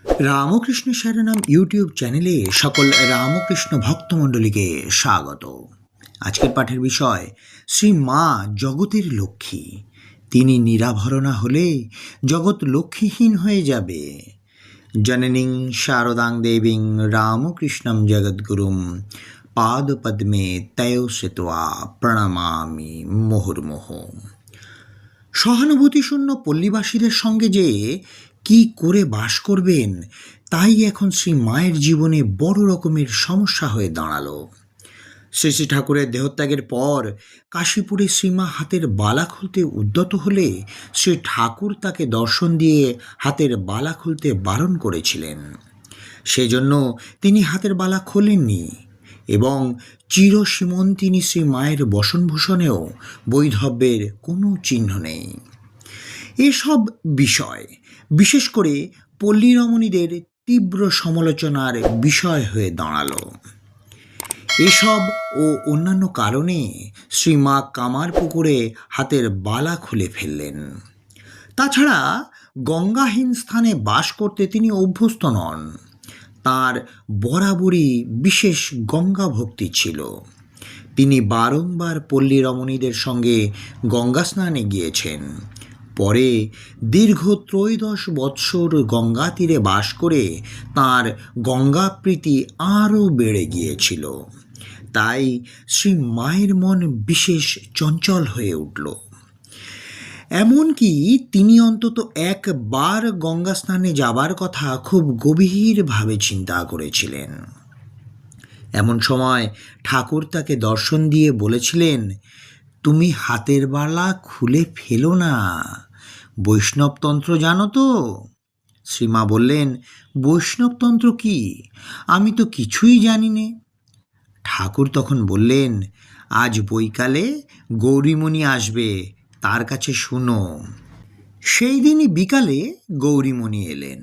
Ramakrishna শরণম YouTube চ্যানেলে সকল রামকৃষ্ণ ভক্তমণ্ডলীকে স্বাগত। আজকের পাঠের বিষয় শ্রী মা জগতের লক্ষ্মী। তিনি নিরাভরণা হলে জগৎ লক্ষ্মীহীন হয়ে যাবে। জননীং শারদাং দেবীং রামকৃষ্ণম জগদ্গুরুম পাদপদ্মে তয়ো শ্রিত্বা প্রণমামি মুহুর্মুহু। সহানুভূতিশূন্য পল্লীবাসীদের সঙ্গে যে কি করে বাস করবেন তাই এখন শ্রী মায়ের জীবনে বড় রকমের সমস্যা হয়ে দাঁড়ালো। শ্রী শ্রী ঠাকুরের দেহত্যাগের পর কাশীপুরে শ্রীমা হাতের বালা খুলতে উদ্যত হলে শ্রী ঠাকুর তাকে দর্শন দিয়ে হাতের বালা খুলতে বারণ করেছিলেন। সেজন্য তিনি হাতের বালা খোলেননি এবং চিরসীমন্তিনী শ্রী মায়ের বসনভূষণেও বৈধব্যের কোনো চিহ্ন নেই। এসব বিষয় বিশেষ করে পল্লী রমণীদের তীব্র সমালোচনার বিষয় হয়ে দাঁড়ালো। এসব ও অন্যান্য কারণে শ্রীমা কামারপুকুরে হাতের বালা খুলে ফেললেন। তাছাড়া গঙ্গাহীন স্থানে বাস করতে তিনি অভ্যস্ত নন। তাঁর বরাবরই বিশেষ গঙ্গা ভক্তি ছিল। তিনি বারংবার পল্লী রমণীদের সঙ্গে গঙ্গা স্নানে গিয়েছেন। পরে দীর্ঘ 13 বৎসর গঙ্গা তীরে বাস করে তাঁর গঙ্গাপ্রীতি আরও বেড়ে গিয়েছিল। তাই শ্রী মায়ের মন বিশেষ চঞ্চল হয়ে উঠল। এমনকি তিনি অন্তত একবার গঙ্গা স্নানে যাবার কথা খুব গভীরভাবে চিন্তা করেছিলেন। এমন সময় ঠাকুর তাকে দর্শন দিয়ে বলেছিলেন, তুমি হাতের বালা খুলে ফেলো না, বৈষ্ণবতন্ত্র জানো তো? শ্রীমা বললেন, বৈষ্ণবতন্ত্র কি? আমি তো কিছুই জানি নে। ঠাকুর তখন বললেন, আজ বৈকালে গৌরীমণি আসবে, তার কাছে শুনো। সেই দিনই বিকালে গৌরীমণি এলেন।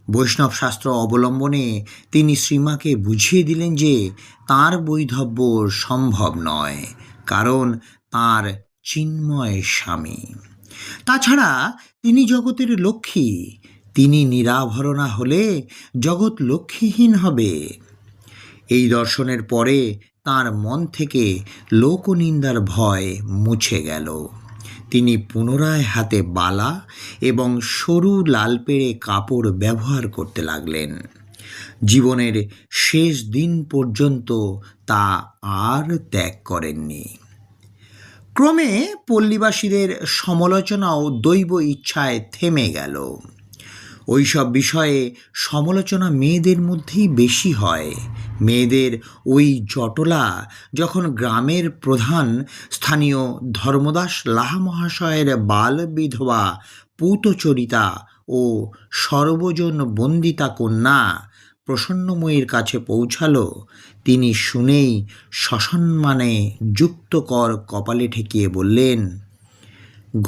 বৈষ্ণব শাস্ত্র অবলম্বনে তিনি শ্রীমাকে বুঝিয়ে দিলেন যে তাঁর বৈধব্য সম্ভব নয়, কারণ তাঁর চিন্ময় স্বামী। তাছাড়া তিনি জগতের লক্ষ্মী। তিনি নিরাভরণা হলে জগৎ লক্ষ্মীহীন হবে। এই দর্শনের পরে তাঁর মন থেকে লোকনিন্দার ভয় মুছে গেল। তিনি পুনরায় হাতে বালা এবং সরু লালপেড়ে কাপড় ব্যবহার করতে লাগলেন। জীবনের শেষ দিন পর্যন্ত তা আর ত্যাগ করেননি। ক্রমে পল্লীবাসীদের সমালোচনাও দৈব ইচ্ছায় থেমে গেল। ওইসব বিষয়ে সমালোচনা মেয়েদের মধ্যেই বেশি হয়। মেয়েদের ওই জটলা যখন গ্রামের প্রধান স্থানীয় ধর্মদাস লাহা মহাশয়ের বাল বিধবা পূতচরিতা ও সর্বজন বন্দিতা কন্যা প্রসন্নময়ীর কাছে পৌঁছালো, তিনি শুনেই সসম্মানে যুক্তকর কপালে ঠেকিয়ে বললেন,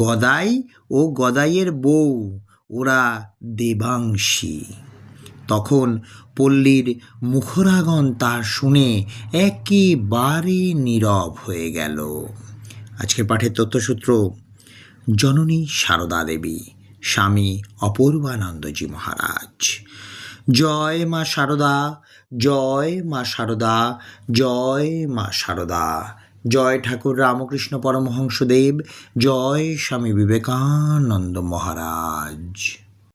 গদাই ও গদাইয়ের বউ, ওরা দেবাংশী। তখন পল্লীর মুখরাগণ তা শুনে একেবারে নীরব হয়ে গেল। আজকের পাঠের তথ্যসূত্র: জননী সারদা দেবী, স্বামী অপূর্বানন্দজি মহারাজ। জয় মা সারদা, জয় মা সারদা, জয় মা সারদা। জয় ঠাকুর রামকৃষ্ণ পরমহংসদেব, জয় স্বামী বিবেকানন্দ মহারাজ।